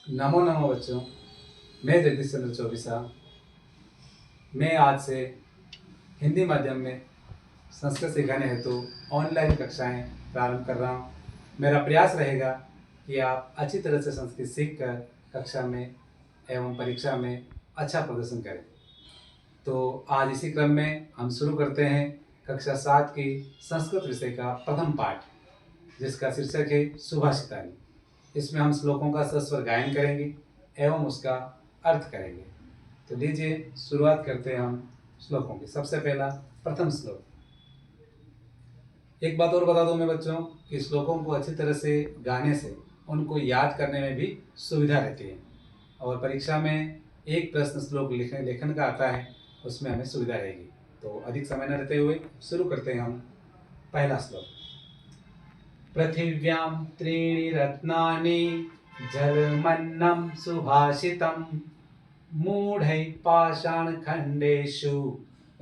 नमो नमो बच्चों। मैं जगदीश चंद्र चौबीसा। मैं आज से हिंदी माध्यम में संस्कृत सिखाने हेतु ऑनलाइन कक्षाएं प्रारंभ कर रहा हूं। मेरा प्रयास रहेगा कि आप अच्छी तरह से संस्कृत सीखकर कक्षा में एवं परीक्षा में अच्छा प्रदर्शन करें। तो आज इसी क्रम में हम शुरू करते हैं कक्षा 7 की संस्कृत विषय का प्रथम पाठ, जिसका शीर्षक है सुभाषितानी। इसमें हम श्लोकों का सस्वर गायन करेंगे एवं उसका अर्थ करेंगे। तो लीजिए शुरुआत करते हैं हम श्लोकों की। सबसे पहला प्रथम श्लोक। एक बात और बता दूं मैं बच्चों कि श्लोकों को अच्छी तरह से गाने से उनको याद करने में भी सुविधा रहती है, और परीक्षा में एक प्रश्न श्लोक लेखन का आता है, उसमें हमें सुविधा रहेगी। तो अधिक समय न रहते हुए शुरू करते हैं हम पहला श्लोक। पृथिव्यां त्रीणि रत्नानि जलमन्नं सुभाषितं मूढैः पाषाणखण्डेषु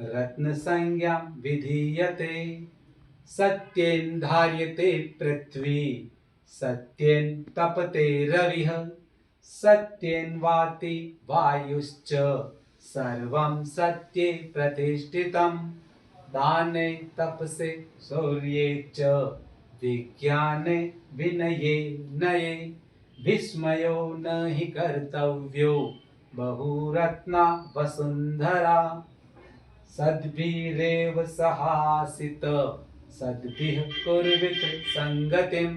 रत्नसंज्ञा विधीयते। सत्येन धार्यते पृथ्वी सत्येन तपते रविः सत्येन वाति वायुश्च सर्वं सत्ये प्रतिष्ठितं। दाने तपसे शौर्ये च विज्ञाने विनये नये विस्मयो न हि कर्तव्यो बहुरत्ना वसुंधरा। सद्भिरेव सहासित सद्भिः कुर्वित संगतिं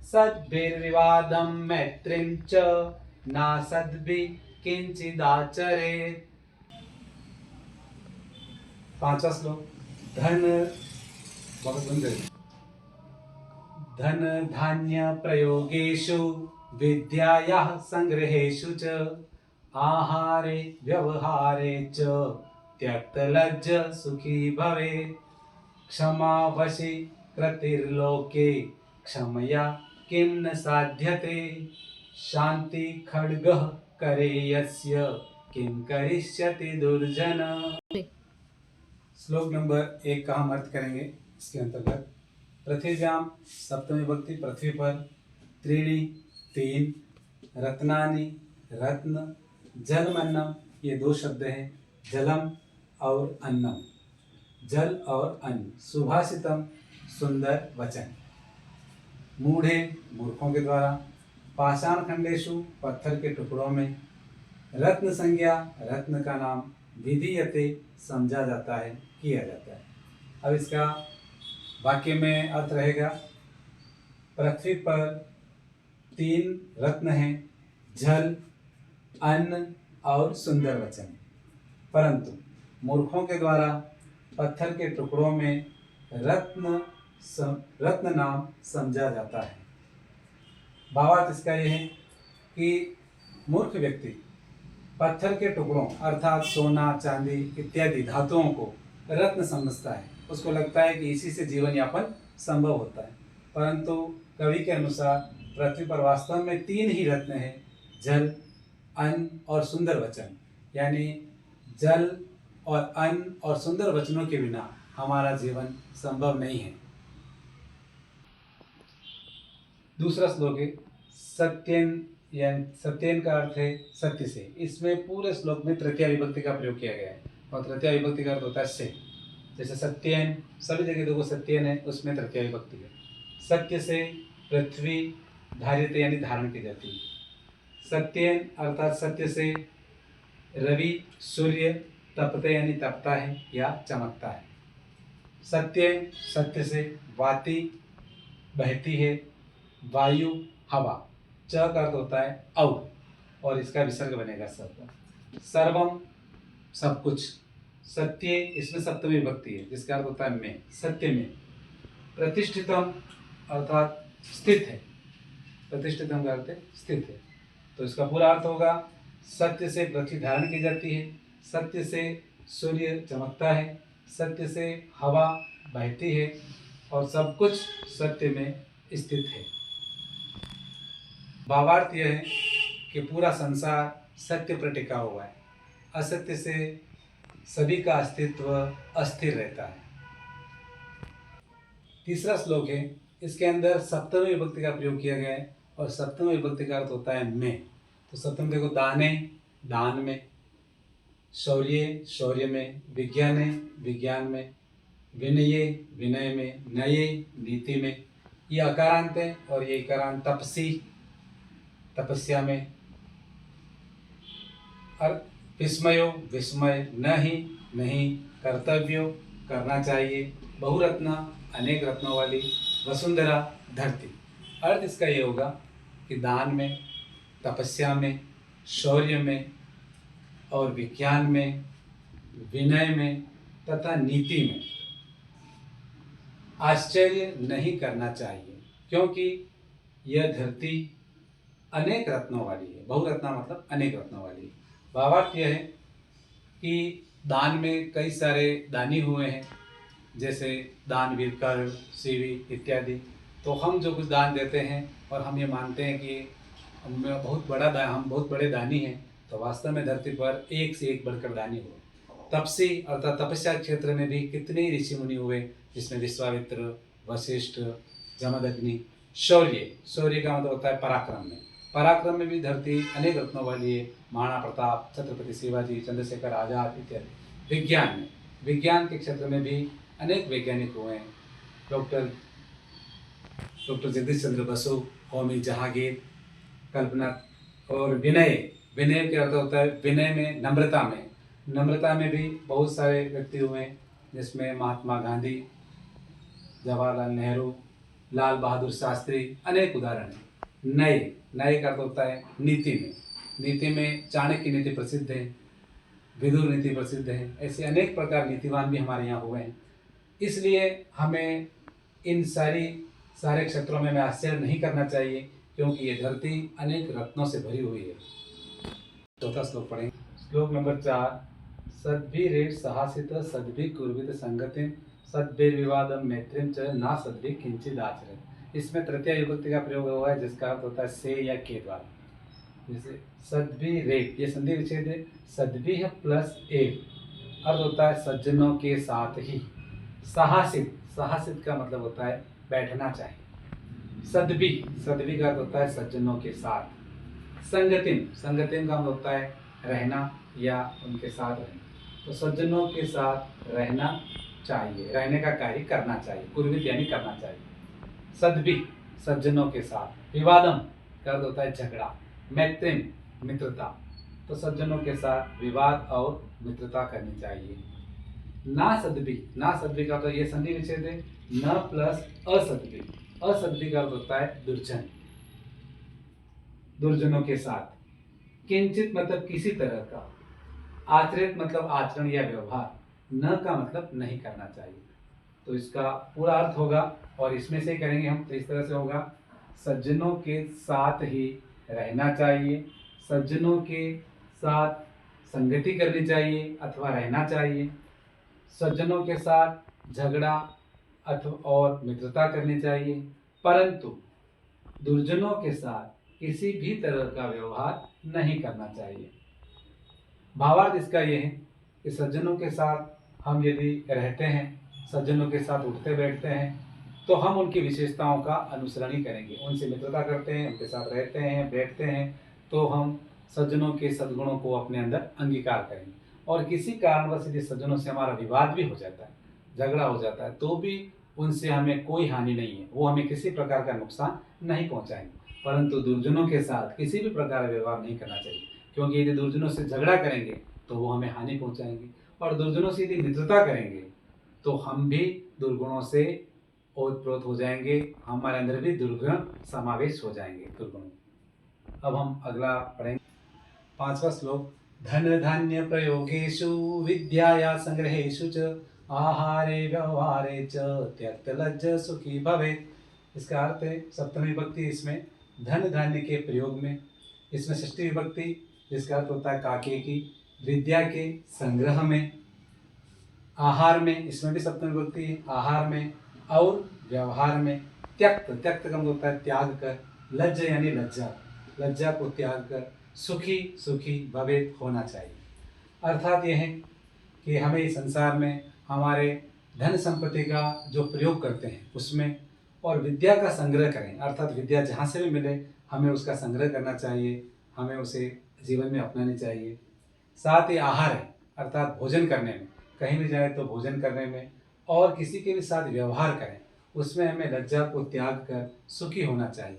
सद्भिर्विवादं मैत्रीं च नासद्भिः किंचिदाचरेत्। पांचवा श्लोक। धन धान्य प्रयोगेषु विद्यायाः संग्रहेषु च आहारे व्यवहारे च त्यक्तलज्ज सुखी भवेत्। क्षमा वशी कृतिर्लोके क्षमया किं न साध्यते। शांति खड्गः करे यस्य किं करिष्यति दुर्जन। श्लोक नंबर 1 का हम अर्थ करेंगे। इसके अंतर्गत पृथिव्याम सप्तमी विभक्ति पृथ्वी पर, त्रीणि 3, रत्नानि रत्न, जलमन्नम ये 2 शब्द हैं, जलम और अन्नम, जल और अन्न। सुभाषितम सुंदर वचन। मूढ़े मूर्खों के द्वारा, पाषाण खंडेशु पत्थर के टुकड़ों में, रत्न संज्ञा रत्न का नाम, विधीयते समझा जाता है, किया जाता है। अब इसका वाक्य में अर्थ रहेगा। पृथ्वी पर 3 रत्न हैं, जल, अन्न और सुंदर वचन, परंतु मूर्खों के द्वारा पत्थर के टुकड़ों में रत्न नाम समझा जाता है। भावार्थ इसका यह है कि मूर्ख व्यक्ति पत्थर के टुकड़ों अर्थात सोना चांदी इत्यादि धातुओं को रत्न समझता है। उसको लगता है कि इसी से जीवन यापन संभव होता है, परंतु कवि के अनुसार पृथ्वी पर वास्तव में 3 ही रत्न हैं, जल, अन्न और सुंदर वचन। यानी जल और अन्न और सुंदर वचनों के बिना हमारा जीवन संभव नहीं है। दूसरा श्लोक है सत्येन, यानी सत्येन का अर्थ है सत्य से। इसमें पूरे श्लोक में तृतीया विभक्ति का प्रयोग किया गया है, और तृतीया विभक्ति का अर्थ होता है से। जैसे सत्येन सभी जगह देखो सत्येन है, उसमें तृतीया विभक्ति है। सत्य से पृथ्वी धारित यानी धारण की जाती है। सत्येन अर्थात सत्य से रवि सूर्य तपते यानी तपता है या चमकता है। सत्येन सत्य से वाति बहती है, वायु हवा, च का अर्थ होता है और इसका विसर्ग बनेगा शब्द। सर्वम सब कुछ, सत्य इसमें सप्तमी विभक्ति है जिसका अर्थ होता है में, सत्य में। प्रतिष्ठितम अर्थात स्थित है, प्रतिष्ठितम का अर्थ है स्थित है। तो इसका पूरा अर्थ होगा सत्य से पृथ्वी धारण की जाती है, सत्य से सूर्य चमकता है, सत्य से हवा बहती है और सब कुछ सत्य में स्थित है। भावार्थ यह है कि पूरा संसार सत्य पर टिका हुआ है, असत्य से सभी का अस्तित्व अस्थिर रहता है। तीसरा श्लोक है, इसके अंदर सप्तमी विभक्ति का प्रयोग किया गया है और सप्तमी विभक्ति का अर्थ होता है में। तो सप्तम देखो, दाने दान में, शौर्य शौर्य में, विज्ञाने विज्ञान में, विनये विनय में, नये नीति में। ये अकारांत है और ये इकारांत, तपसी तपस्या में, और विस्मयो विस्मय, नहीं, कर्तव्यो करना चाहिए, बहुरत्ना अनेक रत्नों वाली, वसुंधरा धरती। अर्थ इसका ये होगा कि दान में, तपस्या में, शौर्य में और विज्ञान में, विनय में तथा नीति में आश्चर्य नहीं करना चाहिए, क्योंकि यह धरती अनेक रत्नों वाली है। बहुरत्ना मतलब अनेक रत्नों वाली है। भावार्थ यह है कि दान में कई सारे दानी हुए हैं, जैसे दानवीर, कर्ण, सीवी इत्यादि। तो हम जो कुछ दान देते हैं और हम ये मानते हैं कि हम बहुत बड़े दानी हैं, तो वास्तव में धरती पर एक से एक बढ़कर दानी हुए। तपसी अर्थात तपस्या क्षेत्र में भी कितने ऋषि मुनि हुए, जिसमें विश्वामित्र, वशिष्ठ, जमदग्नि। शौर्य का मतलब होता है पराक्रम में भी धरती अनेक रत्नों वाली है, महाराणा प्रताप, छत्रपति शिवाजी, चंद्रशेखर आजाद इत्यादि। विज्ञान के क्षेत्र में भी अनेक वैज्ञानिक हुए हैं, डॉक्टर जगदीश चंद्र बसु, होमी जहांगीर, कल्पना। और विनय क्या अर्थ होता है, विनय में नम्रता में भी बहुत सारे व्यक्ति हुए हैं, जिसमें महात्मा गांधी, जवाहरलाल नेहरू, लाल बहादुर शास्त्री, अनेक उदाहरण हैं। नए का अर्थ होता है नीति में चाणक्य नीति प्रसिद्ध है, विदुर नीति प्रसिद्ध है। ऐसे अनेक प्रकार नीतिवान भी हमारे यहाँ हुए हैं। इसलिए हमें इन सारे क्षेत्रों में आश्चर्य नहीं करना चाहिए, क्योंकि ये धरती अनेक रत्नों से भरी हुई है। चौथा श्लोक पढ़ेंगे। श्लोक नंबर 4। सद्भिरेट सहासित सद्भि कुर्वित संगतिम सद्भिर्विवादम मैत्रीम च ना सद्भि किंचित आचरेत। इसमें तृतीय विभक्ति का प्रयोग हुआ है, जिसका अर्थ होता है से या के द्वारा। जैसे सद्भिरेट, ये संधि विच्छेद है, सद्भिः प्लस एक, अर्थ होता है सज्जनों के साथ ही। साहसित का मतलब होता है बैठना चाहिए। सद्भि का अर्थ होता है सज्जनों के साथ। संगतिम का मतलब होता है रहना या उनके साथ रहना। तो सज्जनों के साथ रहना चाहिए, रहने का कार्य करना चाहिए, कुर्वित यानी करना चाहिए। सद्भि सज्जनों के साथ। विवादम का अर्थ होता है झगड़ा। मैत्रीम मित्रता, तो सज्जनों के साथ विवाद और मित्रता करनी चाहिए। ना सद्भि का तो ये संधि विच्छेद है, न प्लस असद्भि का अर्थ होता है दुर्जनों के साथ। किंचित मतलब किसी तरह का, आचरित मतलब आचरण या व्यवहार, न का मतलब नहीं करना चाहिए। तो इसका पूरा अर्थ होगा और इसमें से करेंगे हम, तो इस तरह से होगा, सज्जनों के साथ ही रहना चाहिए, सज्जनों के साथ संगति करनी चाहिए अथवा रहना चाहिए, सज्जनों के साथ झगड़ा अथवा और मित्रता करनी चाहिए, परंतु दुर्जनों के साथ किसी भी तरह का व्यवहार नहीं करना चाहिए। भावार्थ इसका ये है कि सज्जनों के साथ हम यदि रहते हैं, सज्जनों के साथ उठते बैठते हैं, तो हम उनकी विशेषताओं का अनुसरण ही करेंगे, उनसे मित्रता करते हैं, उनके साथ रहते हैं, बैठते हैं, तो हम सज्जनों के सद्गुणों को अपने अंदर अंगीकार करेंगे। और किसी कारणवश यदि सज्जनों से हमारा विवाद भी हो जाता है, झगड़ा हो जाता है, तो भी उनसे हमें कोई हानि नहीं है, वो हमें किसी प्रकार का नुकसान नहीं पहुंचाएंगे। परंतु दुर्जनों के साथ किसी भी प्रकार का व्यवहार नहीं करना चाहिए, क्योंकि यदि दुर्जनों से झगड़ा करेंगे तो वो हमें हानि पहुंचाएंगे, और दुर्जनों से यदि मित्रता करेंगे तो हम भी दुर्गुणों से ओतप्रोत हो जाएंगे, हमारे अंदर भी दुर्गुण समावेश हो जाएंगे, दुर्गुण। अब हम अगला पढ़ेंगे, 5वां श्लोक। धन धान्य प्रयोगेषु विद्याया संग्रहेषु च आहारे व्यवहारे च त्यक्त लज्ज सुखी भवेत्। इसका अर्थ है सप्तमी विभक्ति इसमें धन धान्य के प्रयोग में, इसमें षष्ठी विभक्ति जिसका अर्थ होता है काके की, विद्या के संग्रह में, आहार में, इसमें भी सप्तमी विभक्ति है, आहार में और व्यवहार में। त्यक्त का मतलब होता है त्याग कर, लज्ज यानी लज्जा को त्याग कर सुखी भवेत् होना चाहिए। अर्थात यह है कि हमें इस संसार में हमारे धन संपत्ति का जो प्रयोग करते हैं उसमें, और विद्या का संग्रह करें, अर्थात विद्या जहाँ से भी मिले हमें उसका संग्रह करना चाहिए, हमें उसे जीवन में अपनानी चाहिए। साथ ही आहार है, अर्थात भोजन करने में, कहीं भी जाए तो भोजन करने में और किसी के भी साथ व्यवहार करें, उसमें हमें लज्जा को त्याग कर सुखी होना चाहिए।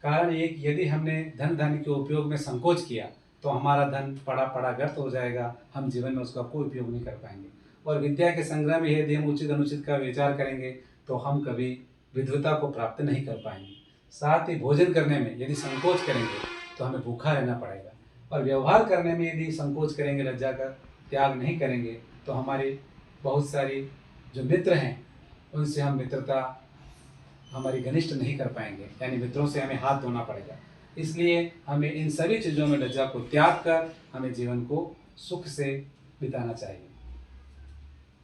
कारण ये कि यदि हमने धन के उपयोग में संकोच किया तो हमारा धन पड़ा पड़ा व्यर्थ हो जाएगा, हम जीवन में उसका कोई उपयोग नहीं कर पाएंगे। और विद्या के संग्रह में यदि हम उचित अनुचित का विचार करेंगे तो हम कभी विद्वता को प्राप्त नहीं कर पाएंगे। साथ ही भोजन करने में यदि संकोच करेंगे तो हमें भूखा रहना पड़ेगा, और व्यवहार करने में यदि संकोच करेंगे, लज्जा का त्याग नहीं करेंगे, तो हमारी बहुत सारी जो मित्र हैं उनसे हम मित्रता हमारी घनिष्ठ नहीं कर पाएंगे, यानी मित्रों से हमें हाथ धोना पड़ेगा। इसलिए हमें इन सभी चीज़ों में लज्जा को त्याग कर हमें जीवन को सुख से बिताना चाहिए।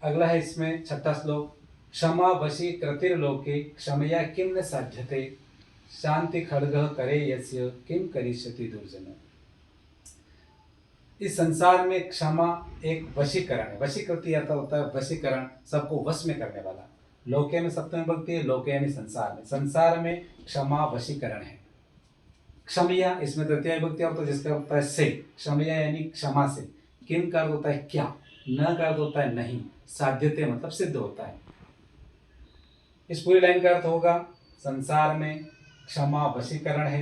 अगला है इसमें 6वां श्लोक, क्षमा वशी कृतिर्लोके क्षमया किम न साध्यते शांति खड्ग करे यस्य किम करिष्यति दुर्जन। इस संसार में क्षमा एक वशीकरण है। वशीकृति अर्थ होता है वशीकरण, सबको वश में करने वाला। लोके में सप्तमी विभक्ति है, लोके यानी संसार में। संसार में क्षमा वशीकरण है। क्षमया इसमें तृतीय विभक्ति होता है जिसका होता है से। क्षमया यानी क्षमा से। किम का अर्थ होता है क्या, न का अर्थ होता है नहीं, साध्यते मतलब सिद्ध होता है। इस पूरी लाइन का अर्थ होगा संसार में क्षमा वशीकरण है,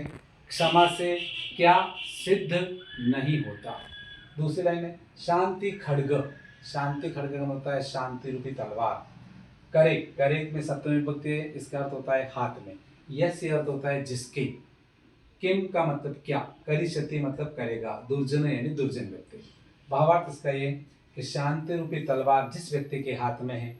क्षमा से क्या सिद्ध नहीं होता। दूसरी लाइन है शांति खड्ग। शांति खड्ग का होता है शांति रूपी तलवार। करे, करे में सप्तमी विभक्ति है, इसका अर्थ होता है हाथ में। यस्य अर्थ होता है जिसके। किम का मतलब क्या, करिष्यति मतलब करेगा, दुर्जन यानी दुर्जन व्यक्ति। भावार्थ इसका ये कि शांति रूपी तलवार जिस व्यक्ति के हाथ में है,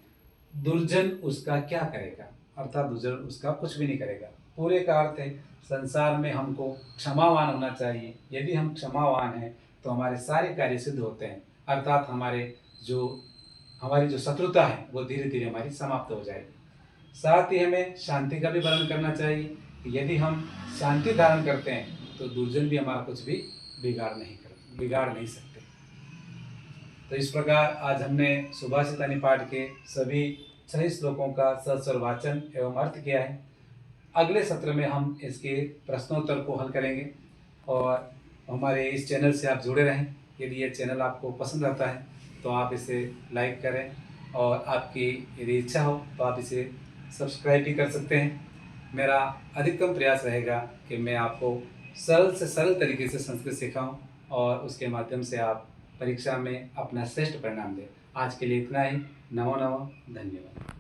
दुर्जन उसका क्या करेगा, अर्थात दुर्जन उसका कुछ भी नहीं करेगा। पूरे का अर्थ है संसार में हमको क्षमावान होना चाहिए। यदि हम क्षमावान हैं तो हमारे सारे कार्य सिद्ध होते हैं, अर्थात हमारी जो शत्रुता है वो धीरे धीरे हमारी समाप्त हो जाएगी। साथ ही हमें शांति का भी पालन करना चाहिए। यदि हम शांति धारण करते हैं तो दुर्जन भी हमारा कुछ भी बिगाड़ नहीं सकते। तो इस प्रकार आज हमने सुभाषितानि पाठ के सभी 6 श्लोकों का सस्वर वाचन एवं अर्थ किया है। अगले सत्र में हम इसके प्रश्नोत्तर को हल करेंगे, और हमारे इस चैनल से आप जुड़े रहें। यदि ये चैनल आपको पसंद आता है तो आप इसे लाइक करें, और आपकी यदि इच्छा हो तो आप इसे सब्सक्राइब भी कर सकते हैं। मेरा अधिकतम प्रयास रहेगा कि मैं आपको सरल से सरल तरीके से संस्कृत सिखाऊं, और उसके माध्यम से आप परीक्षा में अपना श्रेष्ठ परिणाम दें। आज के लिए इतना ही। नमो नमः, धन्यवाद।